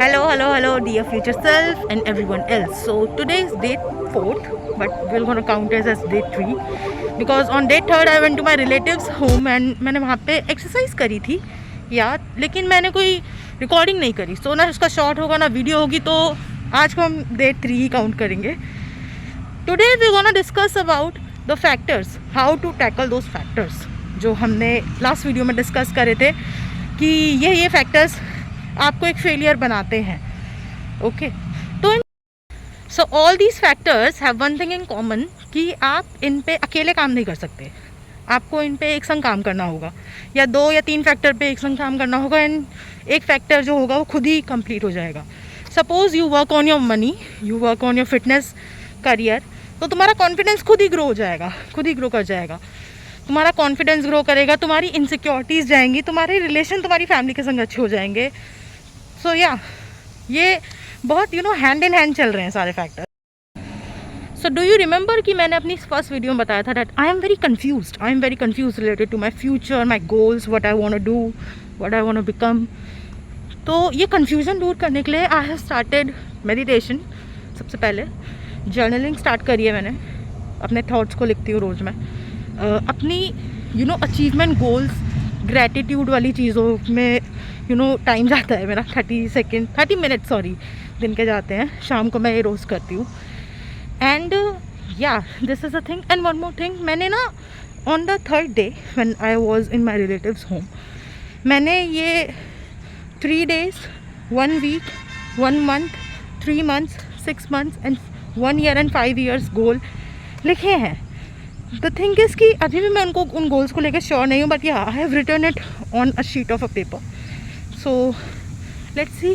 Hello, dear future self and everyone else. So today is day 4th, but we're gonna count it as day 3 because on day 3rd I went to my relatives home and मैंने वहाँ पे exercise करी थी यार, लेकिन मैंने कोई recording नहीं करी. सो ना उसका शॉर्ट होगा ना वीडियो होगी, तो आज को हम डे 3 ही काउंट करेंगे. Today we gonna discuss about the factors, how to tackle those factors जो हमने लास्ट वीडियो में डिस्कस करे थे कि ये फैक्टर्स आपको एक फेलियर बनाते हैं. ओके, तो so all these factors have one thing in common कि आप इन पे अकेले काम नहीं कर सकते. आपको इन पे एक संग काम करना होगा, या 2 या 3 फैक्टर पे एक संग काम करना होगा, एंड एक फैक्टर जो होगा वो खुद ही कंप्लीट हो जाएगा. Suppose you work on your money, you work on your fitness, career, तो तुम्हारा कॉन्फिडेंस खुद ही ग्रो हो जाएगा, खुद ही ग्रो कर जाएगा. तुम्हारा कॉन्फिडेंस ग्रो करेगा, तुम्हारी इनसिक्योरिटीज़ जाएंगी, तुम्हारे रिलेशन तुम्हारी फैमिली के संग अच्छे हो जाएंगे. सो ये बहुत हैंड इन हैंड चल रहे हैं सारे factor. So do you remember कि मैंने अपनी फर्स्ट वीडियो में बताया था that I am very confuse related to my future, my goals, what I want to do, what I want to become. तो ये कन्फ्यूज़न दूर करने के लिए आई हैव स्टार्टेड मेडिटेशन. सबसे पहले जर्नलिंग स्टार्ट करी है मैंने, अपने थॉट्स को लिखती हूँ रोज़ मैं. अपनी अचीवमेंट, गोल्स, ग्रैटिट्यूड वाली चीज़ों में टाइम जाता है मेरा 30 मिनट दिन के जाते हैं. शाम को मैं ये रोज़ करती हूँ. And this is a thing. And one more thing, मैंने ना on the 3rd day when I was in my relatives home, मैंने ये 3 days, 1 week, 1 month, 3 months, 6 months and 1 year and 5 years गोल लिखे हैं. द थिंग इज़ कि अभी भी मैं उन गोल्स को लेकर श्योर नहीं हूँ, but I have written it on a sheet of a paper. So let's see.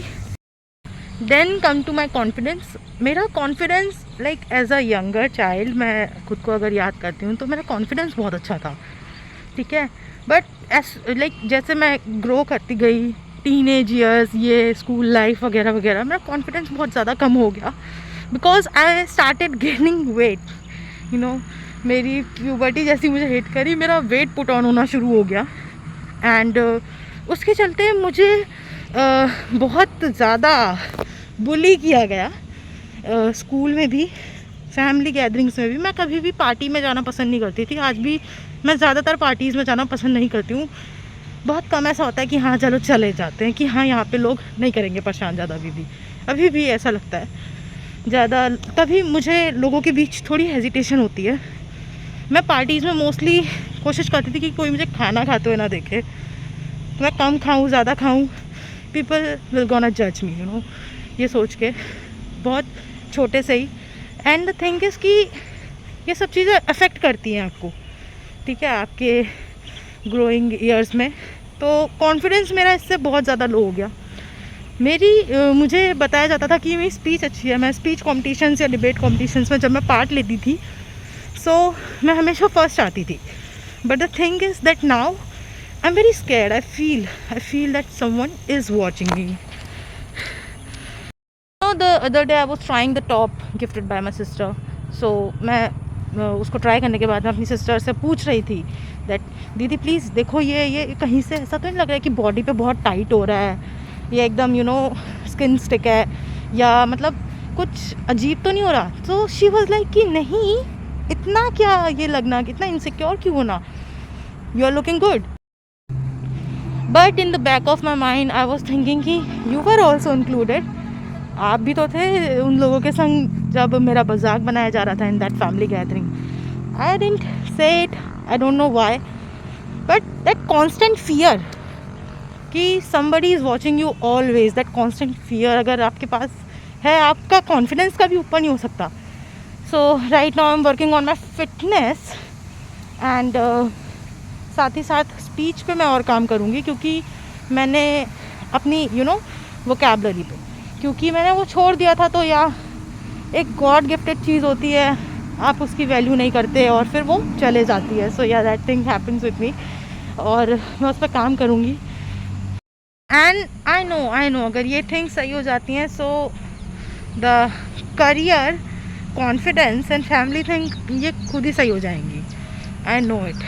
Then come to my confidence. मेरा confidence like as a younger child, मैं खुद को अगर याद करती हूँ तो मेरा कॉन्फिडेंस बहुत अच्छा था, ठीक है. बट लाइक जैसे मैं ग्रो करती गई, टीनेज ईयर्स, ये स्कूल लाइफ वगैरह वगैरह, मेरा कॉन्फिडेंस बहुत ज़्यादा कम हो गया because I started gaining weight. मेरी प्यूबर्टी जैसी मुझे हिट करी, मेरा वेट पुट ऑन होना शुरू हो गया. एंड उसके चलते मुझे बहुत ज़्यादा बुली किया गया. स्कूल में भी, फैमिली गैदरिंग्स में भी. मैं कभी भी पार्टी में जाना पसंद नहीं करती थी. आज भी मैं ज़्यादातर पार्टीज़ में जाना पसंद नहीं करती हूँ. बहुत कम ऐसा होता है कि हाँ चलो चले जाते हैं, कि हाँ यहाँ पे लोग नहीं करेंगे परेशान ज़्यादा. अभी भी ऐसा लगता है ज़्यादा. तभी मुझे लोगों के बीच थोड़ी हेजिटेशन होती है. मैं पार्टीज़ में मोस्टली कोशिश करती थी कि कोई मुझे खाना खाते हुए ना देखे, तो मैं कम खाऊं ज़्यादा खाऊं, पीपल विल गोना जज मी, ये सोच के, बहुत छोटे से ही. एंड द थिंग इज़ कि ये सब चीज़ें अफेक्ट करती हैं आपको, ठीक है, आपके ग्रोइंग ईयर्स में. तो कॉन्फिडेंस मेरा इससे बहुत ज़्यादा लो हो गया. मुझे बताया जाता था कि मेरी स्पीच अच्छी है. मैं स्पीच कॉम्पिटिशन्स या डिबेट कॉम्पिटिशन्स में जब मैं पार्ट लेती थी, सो मैं हमेशा फर्स्ट आती थी. But the thing is that now I am very scared. I feel that someone is watching me. The other day I was trying the top gifted by my sister. So मैं उसको try करने के बाद मैं अपनी sister से पूछ रही थी दैट दीदी प्लीज़ देखो, ये कहीं से ऐसा तो नहीं लग रहा है कि बॉडी पे बहुत टाइट हो रहा है, ये एकदम स्किन स्टिक है, या मतलब कुछ अजीब तो नहीं हो रहा. तो शी वॉज लाइक कि नहीं, इतना क्या ये लगना, कितना इनसिक्योर क्यों होना, you are looking good. But in the back of my mind I was thinking कि यू आर ऑल्सो इंक्लूडेड. आप भी तो थे उन लोगों के संग जब मेरा मजाक बनाया जा रहा था in that family gathering. I didn't say it, I don't know why, but that constant fear कि somebody is watching you always, that constant fear अगर आपके पास है, आपका कॉन्फिडेंस का भी ऊपर नहीं हो सकता. So right now I am working on my fitness and साथ ही साथ स्पीच पे मैं और काम करूँगी, क्योंकि मैंने अपनी वोकैबलरी पे, क्योंकि मैंने वो छोड़ दिया था. तो या एक गॉड गिफ्टेड चीज़ होती है, आप उसकी वैल्यू नहीं करते और फिर वो चले जाती है. सो या that thing happens with me, और मैं उस पर काम करूँगी. एंड आई नो अगर ये थिंग्स सही हो जाती हैं, so the career, confidence and family thing ये खुद ही सही हो जाएंगी. आई नो इट,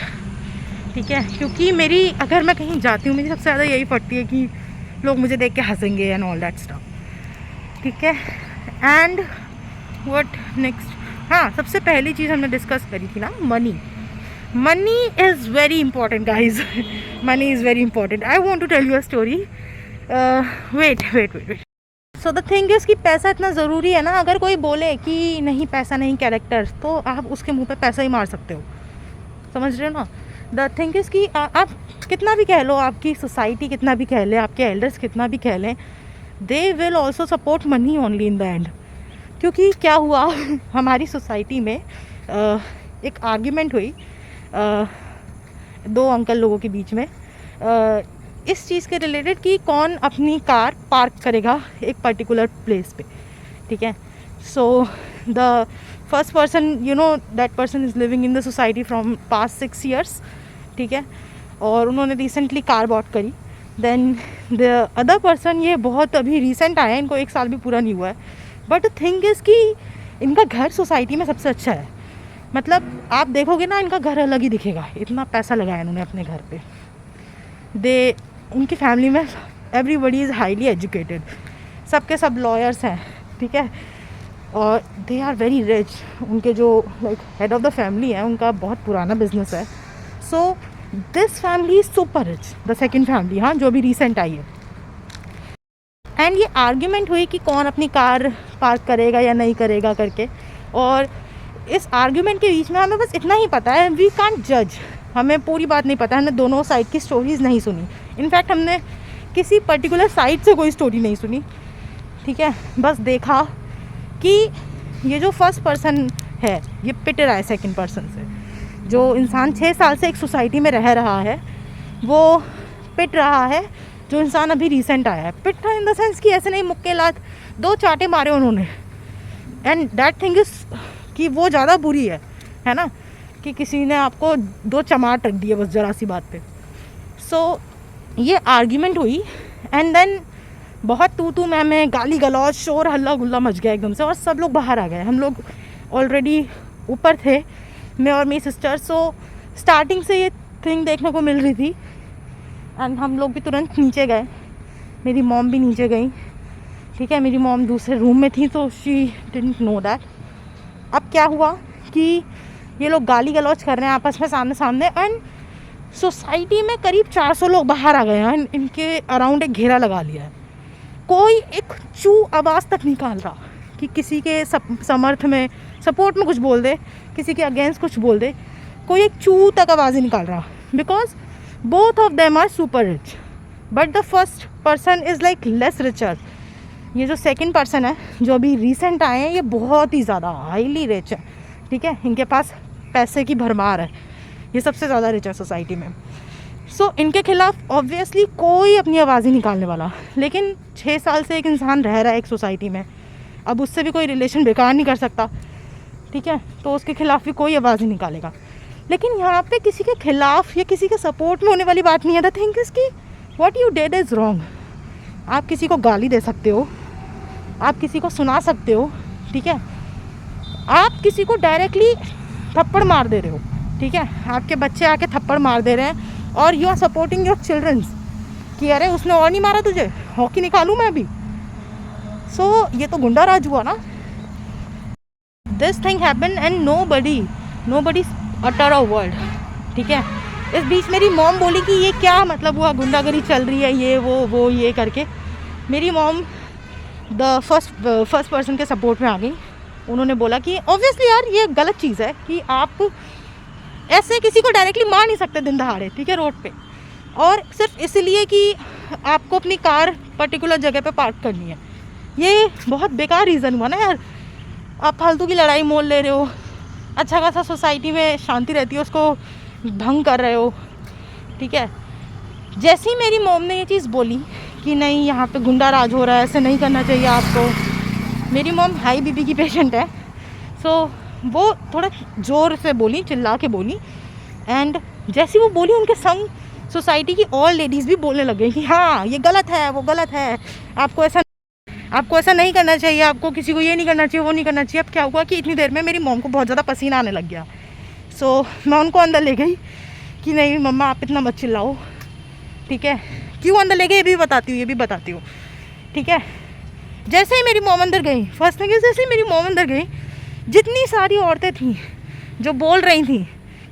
ठीक है. क्योंकि अगर मैं कहीं जाती हूँ, मेरी सबसे ज़्यादा यही पड़ती है कि लोग मुझे देख के हंसेंगे एंड ऑल दैट स्टफ. ठीक है। एंड व्हाट नेक्स्ट, हाँ सबसे पहली चीज़ हमने डिस्कस करी थी ना, money. Money is very important guys, money is very important. I want to tell you a story. Wait. So the thing is कि पैसा इतना ज़रूरी है ना, अगर कोई बोले कि नहीं पैसा नहीं कैरेक्टर, तो आप उसके मुंह पे पैसा ही मार सकते हो, समझ रहे हो ना। द थिंग इज़ कि आप कितना भी कह लो, आपकी सोसाइटी कितना भी कह ले, आपके एल्डर्स कितना भी कह लें, they will also support money only in the end. क्योंकि क्या हुआ हमारी सोसाइटी में एक आर्ग्यूमेंट हुई दो अंकल लोगों के बीच में इस चीज़ के रिलेटेड कि कौन अपनी कार पार्क करेगा एक पर्टिकुलर प्लेस पे, ठीक है। So the first person, you know that person is living in the society from past 6 years, ठीक है, और उन्होंने रिसेंटली कार बॉट करी। देन द अदर पर्सन, ये बहुत अभी रिसेंट आया है, इनको 1 साल भी पूरा नहीं हुआ है, बट द थिंग इज़ कि इनका घर सोसाइटी में सबसे अच्छा है। मतलब आप देखोगे ना, इनका घर अलग ही दिखेगा, इतना पैसा लगाया इन्होंने अपने घर पे। उनकी फैमिली में एवरीबडी इज़ हाईली एजुकेटेड, सबके सब लॉयर्स हैं, ठीक है, और दे आर वेरी रिच। उनके जो like head of the family है, उनका बहुत पुराना बिजनेस है। So this family is super rich, the second family, हाँ, जो अभी रिसेंट आई है। एंड ये आर्ग्यूमेंट हुई कि कौन अपनी कार पार्क करेगा या नहीं करेगा करके, और इस आर्ग्यूमेंट के बीच में हमें बस इतना ही पता है, वी कांट जज, हमें पूरी बात नहीं पता, हमने दोनों साइड की स्टोरीज़ नहीं सुनी। इनफैक्ट हमने किसी पर्टिकुलर साइड से कोई स्टोरी नहीं सुनी, ठीक है, बस देखा कि ये जो फर्स्ट पर्सन है ये पिट रहा है सेकंड पर्सन से। जो इंसान 6 साल से एक सोसाइटी में रह रहा है, वो पिट रहा है जो इंसान अभी रिसेंट आया है। पिट इन द सेंस कि ऐसे नहीं, मुक्के लात 2 चाटे मारे उन्होंने। एंड दैट थिंग इज़ कि वो ज़्यादा बुरी है ना, कि किसी ने आपको 2 चमाट रख दिए बस ज़रा सी बात पे। सो ये आर्ग्यूमेंट हुई एंड देन बहुत तू मैं गाली गलौज, शोर हल्ला गुल्ला मच गया एकदम से, और सब लोग बाहर आ गए। हम लोग ऑलरेडी ऊपर थे, मैं और मेरी सिस्टर। सो स्टार्टिंग से ये थिंग देखने को मिल रही थी एंड हम लोग भी तुरंत नीचे गए, मेरी मॉम भी नीचे गई, ठीक है। मेरी मॉम दूसरे रूम में थी, तो शी डिडंट नो दैट। अब क्या हुआ कि ये लोग गाली गलौज कर रहे हैं आपस में सामने सामने, एंड सोसाइटी में करीब 400 लोग बाहर आ गए हैं, इनके अराउंड एक घेरा लगा लिया है। कोई एक चू आवाज़ तक निकाल रहा कि किसी के समर्थ में, सपोर्ट में कुछ बोल दे, किसी के अगेंस्ट कुछ बोल दे, कोई एक चू तक आवाज़ ही निकाल रहा, because both of them are super rich, but the first person is like less richer. ये जो सेकंड पर्सन है, जो अभी रिसेंट आए हैं, ये बहुत ही ज़्यादा हाईली रिच है, ठीक है, इनके पास पैसे की भरमार है, ये सबसे ज़्यादा रिच है सोसाइटी में। सो इनके खिलाफ ऑब्वियसली कोई अपनी आवाज़ ही निकालने वाला। लेकिन 6 साल से एक इंसान रह रहा है एक सोसाइटी में, अब उससे भी कोई रिलेशन बेकार नहीं कर सकता, ठीक है, तो उसके खिलाफ भी कोई आवाज़ ही निकालेगा। लेकिन यहाँ पे किसी के खिलाफ या किसी के सपोर्ट में होने वाली बात नहीं है। द थिंग इज़ कि what you did is wrong. आप किसी को गाली दे सकते हो, आप किसी को सुना सकते हो, ठीक है, आप किसी को डायरेक्टली थप्पड़ मार दे रहे हो, ठीक है, आपके बच्चे आके थप्पड़ मार दे रहे हैं, और you are supporting your childrens कि अरे उसने और नहीं मारा तुझे, हॉकी निकालूं मैं भी। सो ये तो गुंडा राज हुआ ना। This thing happen and nobody utter a word, ठीक है। इस बीच मेरी मॉम बोली कि ये क्या मतलब हुआ, गुंडागर्दी चल रही है, ये वो ये करके। मेरी मॉम द फर्स्ट पर्सन के सपोर्ट में आ गई। उन्होंने बोला कि ऑब्वियसली यार ये गलत चीज़ है कि आप ऐसे किसी को डायरेक्टली मार नहीं सकते दिन दहाड़े, ठीक है, रोड पे, और सिर्फ इसलिए कि आपको अपनी कार पर्टिकुलर जगह पे पार्क करनी है। ये बहुत बेकार रीज़न हुआ ना यार। आप फालतू की लड़ाई मोल ले रहे हो, अच्छा खासा सोसाइटी में शांति रहती है उसको भंग कर रहे हो, ठीक है। जैसे ही मेरी मॉम ने ये चीज़ बोली कि नहीं यहाँ पे गुंडा राज हो रहा है, ऐसे नहीं करना चाहिए आपको। मेरी मॉम हाई बीपी की पेशेंट है, सो वो थोड़ा ज़ोर से बोली, चिल्ला के बोली, एंड जैसी वो बोली उनके संग सोसाइटी की और लेडीज़ भी बोलने लगे कि हाँ ये गलत है, वो गलत है, आपको ऐसा नहीं करना चाहिए, आपको किसी को ये नहीं करना चाहिए, वो नहीं करना चाहिए। अब क्या हुआ कि इतनी देर में मेरी मॉम को बहुत ज़्यादा पसीना आने लग गया। सो मैं उनको अंदर ले गई कि नहीं मम्मा आप इतना मत चिल्लाओ, ठीक है। क्यों अंदर ले गए ये भी बताती हूँ, ठीक है। जैसे ही मेरी मॉम अंदर गई, फर्स्ट थिंग इज जैसे ही मेरी मॉम अंदर गई, जितनी सारी औरतें थीं जो बोल रही थी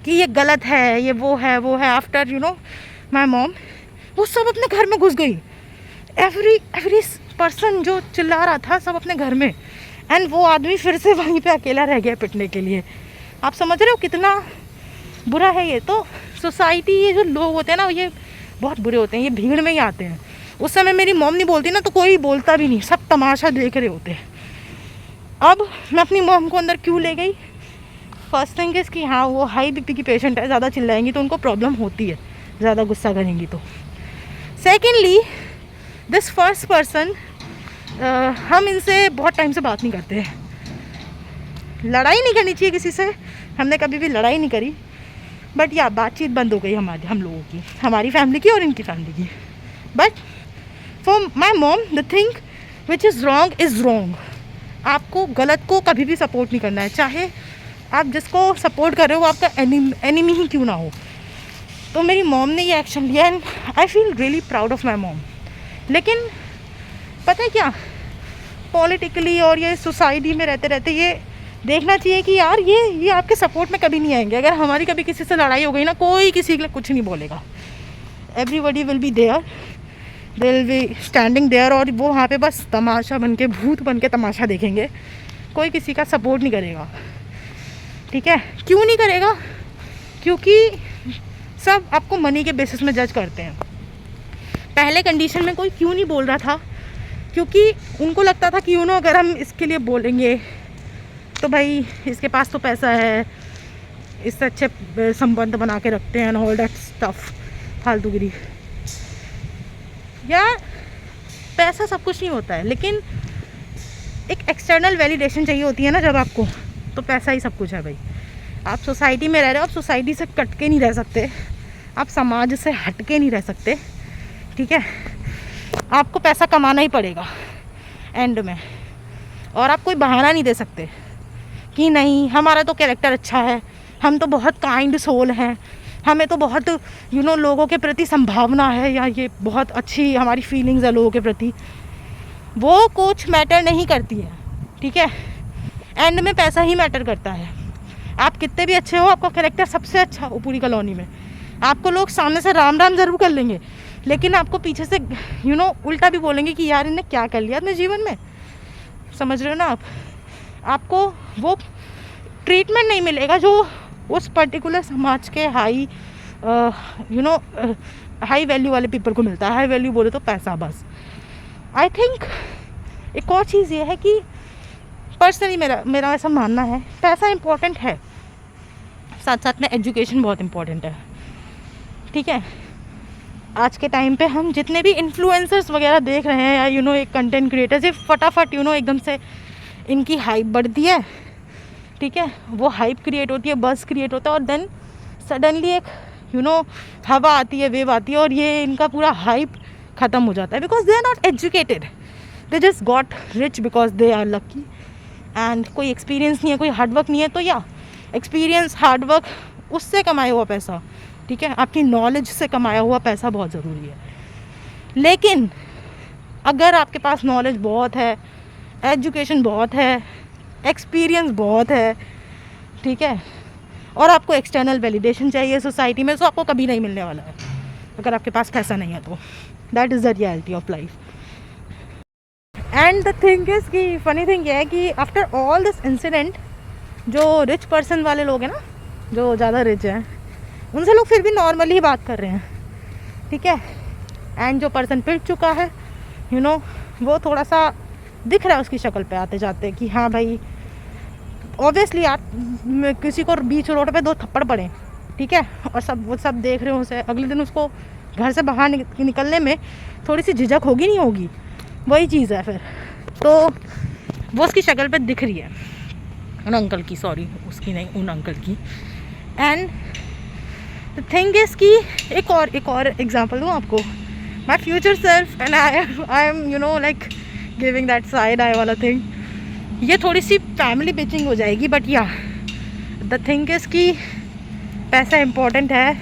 कि ये गलत है, ये वो है, after you know my mom, वो सब अपने घर में घुस गई। एवरी पर्सन जो चिल्ला रहा था सब अपने घर में, एंड वो आदमी फिर से वहीं पे अकेला रह गया पिटने के लिए। आप समझ रहे हो कितना बुरा है ये। तो सोसाइटी, ये जो लोग होते हैं ना, ये बहुत बुरे होते हैं, ये भीड़ में ही आते हैं। उस समय मेरी मॉम नहीं बोलती ना तो कोई बोलता भी नहीं, सब तमाशा देख रहे होते हैं। अब मैं अपनी मॉम को अंदर क्यों ले गई? फर्स्ट थिंग इज़ कि हाँ, वो हाई बीपी की पेशेंट है, ज़्यादा चिल्लाएंगी तो उनको प्रॉब्लम होती है, ज़्यादा गुस्सा करेंगी तो। सेकेंडली, दिस फर्स्ट पर्सन, हम इनसे बहुत टाइम से बात नहीं करते हैं। लड़ाई नहीं करनी चाहिए किसी से, हमने कभी भी लड़ाई नहीं करी, बट या बातचीत बंद हो गई हम लोगों की, हमारी फैमिली की और इनकी फैमिली की। But for my mom the thing which is wrong is wrong. आपको गलत को कभी भी सपोर्ट नहीं करना है, चाहे आप जिसको सपोर्ट कर रहे हो वो आपका एनिमी ही क्यों ना हो। तो मेरी मॉम ने ये एक्शन लिया and I feel really proud of my mom. लेकिन पता है क्या, पॉलिटिकली और ये सोसाइटी में रहते रहते ये देखना चाहिए कि यार ये आपके सपोर्ट में कभी नहीं आएंगे। अगर हमारी कभी किसी से लड़ाई हो गई ना, कोई किसी के लिए कुछ नहीं बोलेगा। Everybody will be there, they will be standing there, और वो वहाँ पे बस तमाशा बन के, भूत बन के तमाशा देखेंगे। कोई किसी का सपोर्ट नहीं करेगा, ठीक है? क्यों नहीं करेगा? क्योंकि सब आपको मनी के बेसिस में जज करते हैं। पहले कंडीशन में कोई क्यों नहीं बोल रहा था? क्योंकि उनको लगता था कि यू नो अगर हम इसके लिए बोलेंगे तो भाई इसके पास तो पैसा है, इससे अच्छे संबंध बना के रखते हैं, ऑल दैट स्टफ, फालतूगिरी। यार पैसा सब कुछ नहीं होता है, लेकिन एक एक्सटर्नल वैलिडेशन चाहिए होती है ना जब आपको, तो पैसा ही सब कुछ है भाई। आप सोसाइटी में रह रहे हो, आप सोसाइटी से कट के नहीं रह सकते, आप समाज से हट के नहीं रह सकते, ठीक है? आपको पैसा कमाना ही पड़ेगा एंड में, और आप कोई बहाना नहीं दे सकते कि नहीं हमारा तो कैरेक्टर अच्छा है, हम तो बहुत काइंड सोल हैं, हमें तो बहुत यू नो लोगों के प्रति संभावना है, या ये बहुत अच्छी हमारी फीलिंग्स है लोगों के प्रति। वो कुछ मैटर नहीं करती है, ठीक है? एंड में पैसा ही मैटर करता है। आप कितने भी अच्छे हो, आपका कैरेक्टर सबसे अच्छा हो पूरी कॉलोनी में, आपको लोग सामने से राम राम ज़रूर कर लेंगे, लेकिन आपको पीछे से यू नो उल्टा भी बोलेंगे कि यार इन्हें क्या कर लिया अपने जीवन में। समझ रहे हो ना आप? आपको वो ट्रीटमेंट नहीं मिलेगा जो उस पर्टिकुलर समाज के high you know high value वाले पीपल को मिलता है। हाई वैल्यू बोले तो पैसा बस। आई थिंक एक और चीज़ ये है कि पर्सनली मेरा ऐसा मानना है, पैसा इम्पोर्टेंट है, साथ साथ में एजुकेशन बहुत इम्पोर्टेंट है, ठीक है? आज के टाइम पे हम जितने भी इन्फ्लुएंसर्स वगैरह देख रहे हैं, या यू नो एक कंटेंट क्रिएटर्स, ये फटाफट यू नो एकदम से इनकी हाइप बढ़ती है, ठीक है? वो हाइप क्रिएट होती है, बज़ क्रिएट होता है, और देन सडनली एक यू नो हवा आती है, वेव आती है, और ये इनका पूरा हाइप ख़त्म हो जाता है। Because they are not educated, they just got rich because they are lucky, and कोई एक्सपीरियंस नहीं है, कोई हार्डवर्क नहीं है। तो या एक्सपीरियंस, हार्डवर्क, उससे कमाया हुआ पैसा, ठीक है, आपकी नॉलेज से कमाया हुआ पैसा बहुत ज़रूरी है। लेकिन अगर आपके पास नॉलेज बहुत है, एजुकेशन बहुत है, एक्सपीरियंस बहुत है, ठीक है, और आपको एक्सटर्नल वैलिडेशन चाहिए सोसाइटी में, तो आपको कभी नहीं मिलने वाला है अगर आपके पास पैसा नहीं है तो। That is the reality of life. And the thing is कि फ़नी थिंग ये है कि आफ्टर ऑल दिस इंसिडेंट, जो रिच पर्सन वाले लोग हैं ना, जो ज़्यादा रिच हैं, उनसे लोग फिर भी नॉर्मली ही बात कर रहे हैं, ठीक है? एंड जो पर्सन पिट चुका है यू नो वो थोड़ा सा दिख रहा है उसकी शक्ल पे आते जाते कि हाँ भाई, ऑब्वियसली यार किसी को बीच रोड पे 2 थप्पड़ पड़े, ठीक है, और वो सब देख रहे हो उसे, अगले दिन उसको घर से बाहर निकलने में थोड़ी सी झिझक होगी नहीं होगी, वही चीज़ है फिर। तो वो उसकी शक्ल पे दिख रही है, उन अंकल की, सॉरी उसकी नहीं, उन अंकल की। एंड द थिंग इज़ कि एक और एग्जांपल दूँ आपको, my future self and I am you know like giving that side I वाला थिंग। ये थोड़ी सी फैमिली पिचिंग हो जाएगी, बट या द थिंग इज़ कि पैसा इम्पोर्टेंट है।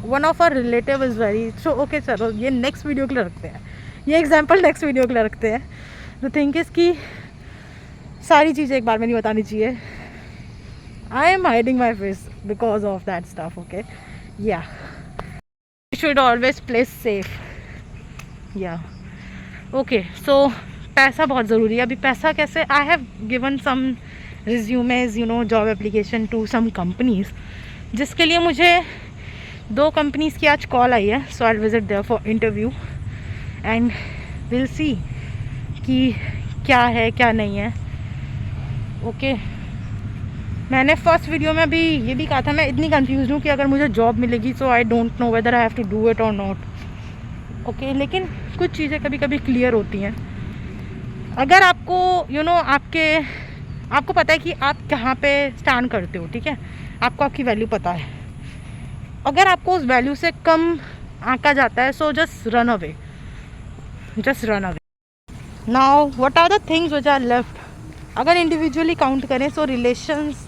One of our relative is very so, okay चलो ये नेक्स्ट वीडियो के लिए रखते हैं ये एग्जाम्पल नेक्स्ट वीडियो के लिए रखते हैं। द थिंग इज़ कि सारी चीज़ें एक बार में नहीं बतानी चाहिए। I am hiding my face because of that stuff. Okay, या शुड ऑलवेज प्ले सेफ। या ओके, सो पैसा बहुत ज़रूरी है। अभी पैसा कैसे, I have given some resumes, you know, job application to some companies, जिसके लिए मुझे 2 कंपनीज़ की आज कॉल आई है। So I visit there for interview and will see कि क्या है क्या नहीं है। ओके, मैंने फर्स्ट वीडियो में भी ये भी कहा था, मैं इतनी कंफ्यूज हूँ कि अगर मुझे जॉब मिलेगी so I don't know whether I have to do it और नॉट। ओके, लेकिन कुछ चीज़ें कभी कभी क्लियर होती हैं। अगर आपको यू नो आपको पता है कि आप कहाँ पे स्टैंड करते हो, ठीक है, आपको आपकी वैल्यू पता है। अगर आपको उस वैल्यू से कम आंका जाता है so just run away, just run away. Now what are the things which are left. अगर इंडिविजुअली काउंट करें सो रिलेशंस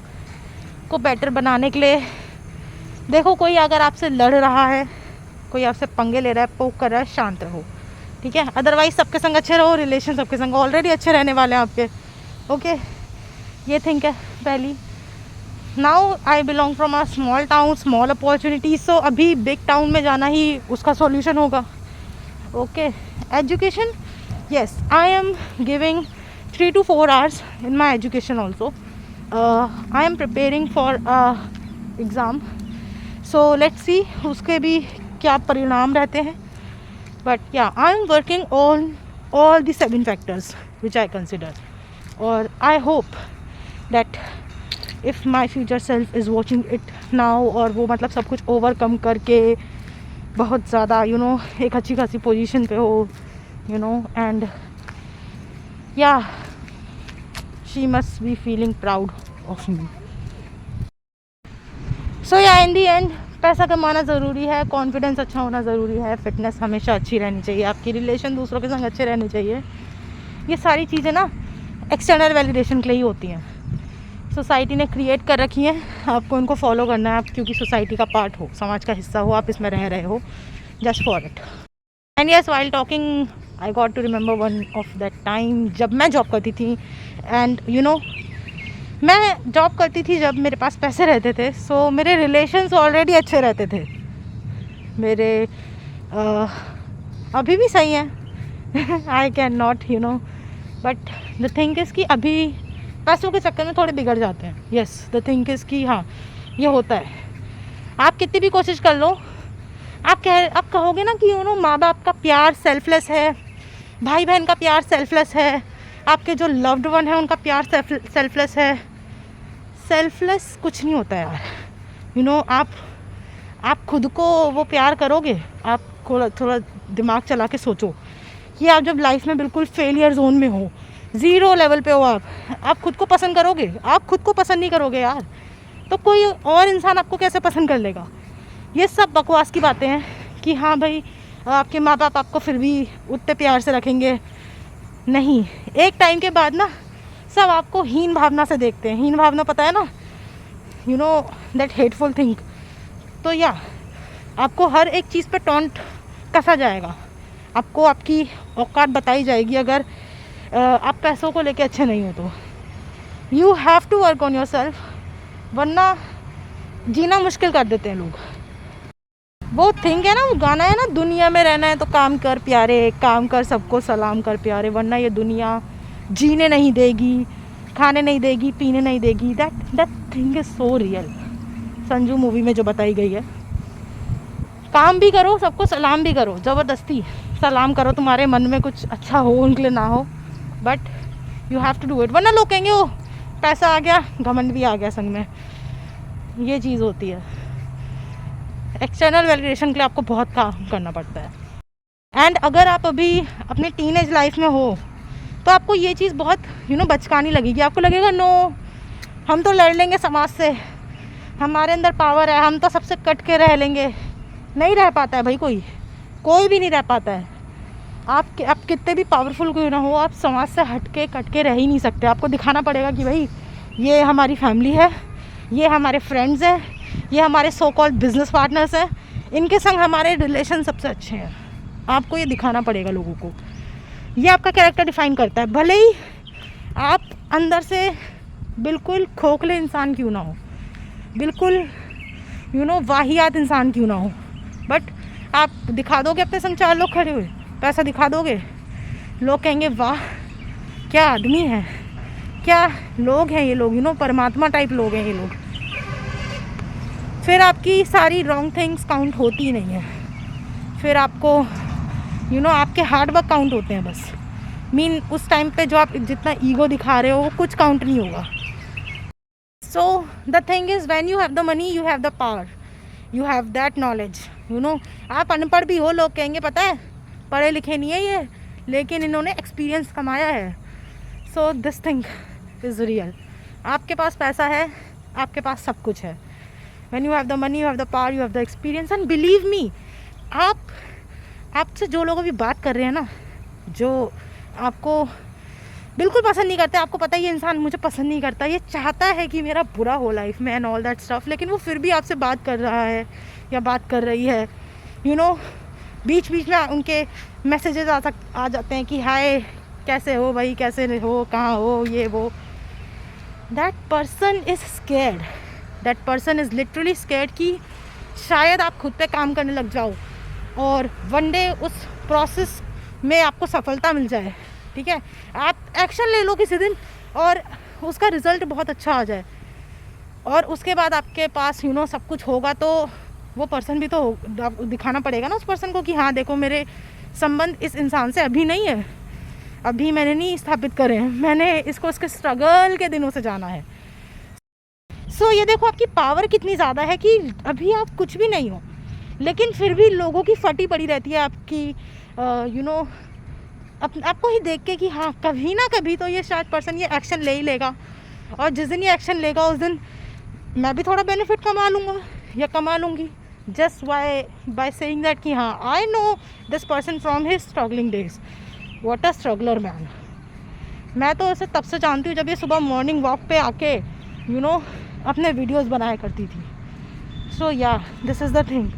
को बेटर बनाने के लिए, देखो, कोई अगर आपसे लड़ रहा है, कोई आपसे पंगे ले रहा है, पोक कर रहा है, शांत रहो, ठीक है। अदरवाइज सबके संग अच्छे रहो, रिलेशन सबके संग ऑलरेडी अच्छे रहने वाले हैं आपके। ओके, ये थिंक है पहली। Now I belong from a small town, small opportunities, so अभी बिग टाउन में जाना ही उसका सॉल्यूशन होगा। Okay, education, yes, I am giving 3 to 4 hours in my education also. I am preparing for a exam, so let's see उसके भी क्या परिणाम रहते हैं। But yeah, I am working on all the 7 factors which I consider, और I hope that if my future self is watching it now, और वो मतलब सब कुछ ओवरकम करके बहुत ज़्यादा यू नो एक अच्छी खासी पोजीशन पे हो, you know, and yeah, she must be feeling proud of me. So yeah, in the end, पैसा कमाना ज़रूरी है, कॉन्फिडेंस अच्छा होना ज़रूरी है, फिटनेस हमेशा अच्छी रहनी चाहिए, आपकी रिलेशन दूसरों के संग अच्छे रहने चाहिए। ये सारी चीज़ें ना एक्सटर्नल वैलिडेशन के लिए ही होती हैं, सोसाइटी ने क्रिएट कर रखी हैं, आपको उनको फॉलो करना है। आप क्योंकि सोसाइटी का पार्ट हो, समाज का हिस्सा हो, आप इसमें रह रहे हो, just for it. And yes, while talking I got to remember one of that time जब मैं जॉब करती थी। एंड यू नो, मैं जॉब करती थी जब मेरे पास पैसे रहते थे, सो मेरे रिलेशंस ऑलरेडी अच्छे रहते थे, मेरे अभी भी सही हैं। I can not you know, but the thing is कि अभी पैसों के चक्कर में थोड़े बिगड़ जाते हैं। यस, द थिंग इज़ कि हाँ, ये होता है। आप कितनी भी कोशिश कर लो, आप कहोगे ना कि यू नो माँ बाप का प्यार सेल्फलेस है, भाई बहन का प्यार सेल्फलेस है, आपके जो लव्ड वन है उनका प्यार सेल्फलेस है। सेल्फलेस कुछ नहीं होता यार, यू नो। आप खुद को वो प्यार करोगे, आप थोड़ा दिमाग चला के सोचो कि आप जब लाइफ में बिल्कुल फेलियर जोन में हो, ज़ीरो लेवल पे हो, आप खुद को पसंद करोगे? आप खुद को पसंद नहीं करोगे यार, तो कोई और इंसान आपको कैसे पसंद कर लेगा? ये सब बकवास की बातें हैं कि हाँ भाई आपके माँ बाप आपको फिर भी उतने प्यार से रखेंगे। नहीं, एक टाइम के बाद ना सब आपको हीन भावना से देखते हैं। हीन भावना पता है ना, you know that hateful thing. तो या आपको हर एक चीज़ पे टॉन्ट कसा जाएगा, आपको आपकी औकात बताई जाएगी अगर आप पैसों को लेके अच्छे नहीं हो तो। You have to work on yourself, वरना जीना मुश्किल कर देते हैं लोग। वो थिंग है ना, वो गाना है ना, दुनिया में रहना है तो काम कर प्यारे, काम कर सबको सलाम कर प्यारे, वरना ये दुनिया जीने नहीं देगी, खाने नहीं देगी, पीने नहीं देगी। That thing is so real. Sanju movie में जो बताई गई है, काम भी करो, सबको सलाम भी करो, ज़बरदस्ती सलाम करो, तुम्हारे मन में कुछ अच्छा हो उनके लिए ना हो, but you have to do it, वरना लोग कहेंगे वो पैसा आ गया, घमंड भी आ गया संग में। ये चीज़ होती है। एक्सटर्नल वैलिडेशन के लिए आपको बहुत काम करना पड़ता है। एंड अगर आप अभी अपने टीनेज लाइफ में हो तो आपको ये चीज़ बहुत यू नो बचकानी लगेगी। आपको लगेगा नो, हम तो लड़ लेंगे समाज से, हमारे अंदर पावर है, हम तो सबसे कट के रह लेंगे। नहीं रह पाता है भाई, कोई भी नहीं रह पाता है। आप कितने भी पावरफुल क्यों ना हो, आप समाज से हट के कट के रह ही नहीं सकते। आपको दिखाना पड़ेगा कि भाई ये हमारी फैमिली है, ये हमारे फ्रेंड्स हैं, ये हमारे सो कॉल्ड बिजनेस पार्टनर्स हैं, इनके संग हमारे रिलेशन सबसे अच्छे हैं। आपको ये दिखाना पड़ेगा लोगों को। ये आपका कैरेक्टर डिफाइन करता है, भले ही आप अंदर से बिल्कुल खोखले इंसान क्यों ना हो, बिल्कुल वाहियात इंसान क्यों ना हो, बट आप दिखा दोगे अपने संग 4 लोग खड़े हुए, पैसा दिखा दोगे, लोग कहेंगे वाह क्या आदमी है, क्या लोग हैं ये लोग, परमात्मा टाइप लोग हैं ये लोग। फिर आपकी सारी रॉन्ग थिंग्स काउंट होती नहीं है, फिर आपको आपके हार्ड वर्क काउंट होते हैं बस। उस टाइम पे जो आप जितना ईगो दिखा रहे हो वो कुछ काउंट नहीं होगा। सो the thing is when you have the money you have the power, you have that knowledge. आप अनपढ़ भी हो, लोग कहेंगे पता है पढ़े लिखे नहीं है ये, लेकिन इन्होंने एक्सपीरियंस कमाया है। So this thing is real. आपके पास पैसा है, आपके पास सब कुछ है। When you have the money you have the power you have the experience. And believe me, आपसे जो लोग अभी बात कर रहे हैं ना, जो आपको बिल्कुल पसंद नहीं करते, आपको पता है ये इंसान मुझे पसंद नहीं करता, ये चाहता है कि मेरा बुरा हो लाइफ में एंड ऑल दैट स्टफ, लेकिन वो फिर भी आपसे बात कर रहा है या बात कर रही है, बीच बीच में उनके मैसेजेस आ जाते हैं कि हाय कैसे हो भाई, कैसे हो, कहाँ हो, ये वो। That person is scared, that person is literally scared कि शायद आप खुद पे काम करने लग जाओ और वन डे उस प्रोसेस में आपको सफलता मिल जाए। ठीक है, आप एक्शन ले लो किसी दिन और उसका रिज़ल्ट बहुत अच्छा आ जाए, और उसके बाद आपके पास सब कुछ होगा, तो वो पर्सन भी तो दिखाना पड़ेगा ना उस पर्सन को कि हाँ देखो मेरे संबंध इस इंसान से अभी नहीं है, अभी मैंने नहीं स्थापित करे हैं, मैंने इसको उसके स्ट्रगल के दिनों से जाना है। सो ये देखो आपकी पावर कितनी ज़्यादा है कि अभी आप कुछ भी नहीं हो, लेकिन फिर भी लोगों की फटी पड़ी रहती है आपकी आपको ही देख के कि हाँ कभी ना कभी तो ये शायद पर्सन ये एक्शन ले ही लेगा, और जिस दिन ये एक्शन लेगा उस दिन मैं भी थोड़ा बेनिफिट कमा लूँगा या कमा लूँगी, जस्ट बाय सेइंग दैट कि हाँ I know this person from his struggling days, what a struggler man. मैं तो उसे तब से जानती हूँ जब ये सुबह मॉर्निंग वॉक पे आके अपने वीडियोस बनाया करती थी। सो या दिस इज़ द थिंग,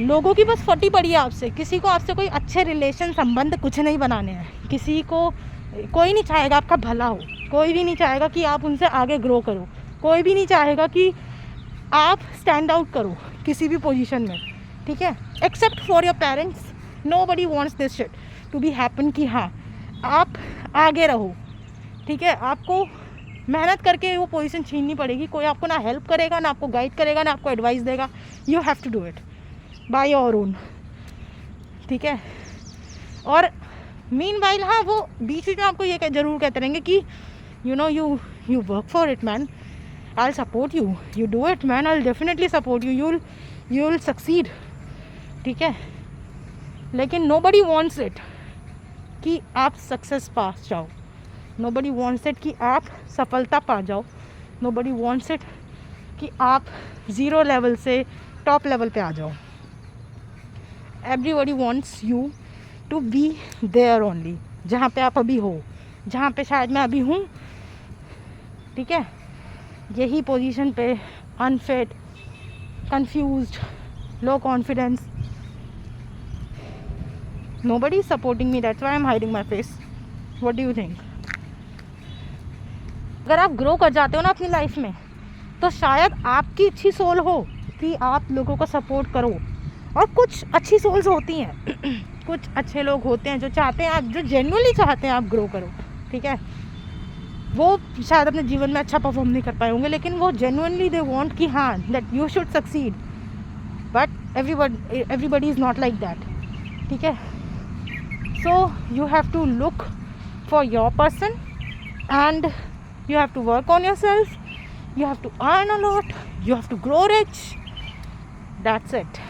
लोगों की बस फटी पड़ी है आपसे, किसी को आपसे कोई अच्छे रिलेशन संबंध कुछ नहीं बनाने हैं, किसी को कोई नहीं चाहेगा आपका भला हो, कोई भी नहीं चाहेगा कि आप उनसे आगे ग्रो करो, कोई भी नहीं चाहेगा कि आप स्टैंड आउट करो किसी भी पोजीशन में। ठीक है, except for your parents, nobody wants this shit to be happen कि हाँ आप आगे रहो। ठीक है, आपको मेहनत करके वो पोजीशन छीननी पड़ेगी, कोई आपको ना हेल्प करेगा, ना आपको गाइड करेगा, ना आपको एडवाइस देगा, you have to do it by your own. ठीक है, और मीनवाइल हाँ वो बीच में आपको ये ज़रूर कहते रहेंगे कि you work for it man, I will support you, you do it man, I will definitely support you, you will succeed. ठीक है, लेकिन नोबडी वांट्स इट कि आप सक्सेस पा जाओ, नोबडी वांट्स इट कि आप सफलता पा जाओ, नोबडी वांट्स इट कि आप ज़ीरो लेवल से टॉप लेवल पे आ जाओ। Everybody wants you to be there only, जहाँ पे आप अभी हो, जहाँ पे शायद मैं अभी हूँ। ठीक है, यही पोजीशन पे unfit, confused, low confidence, nobody is supporting me, that's why I'm hiding my face. What do you think? अगर आप ग्रो कर जाते हो ना अपनी लाइफ में, तो शायद आपकी अच्छी सोल हो कि आप लोगों को सपोर्ट करो, और कुछ अच्छी सोल्स होती हैं कुछ अच्छे लोग होते हैं जो चाहते हैं आप, जो जेन्युइनली चाहते हैं आप ग्रो करो। ठीक है, वो शायद अपने जीवन में अच्छा परफॉर्म नहीं कर पाए होंगे, लेकिन वो जेन्युइनली दे वांट कि हाँ that you should succeed, but everybody is not like that. ठीक है, so you have to look for your person and you have to work on yourself, you have to earn a lot, you have to grow rich, that's it,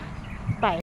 bye.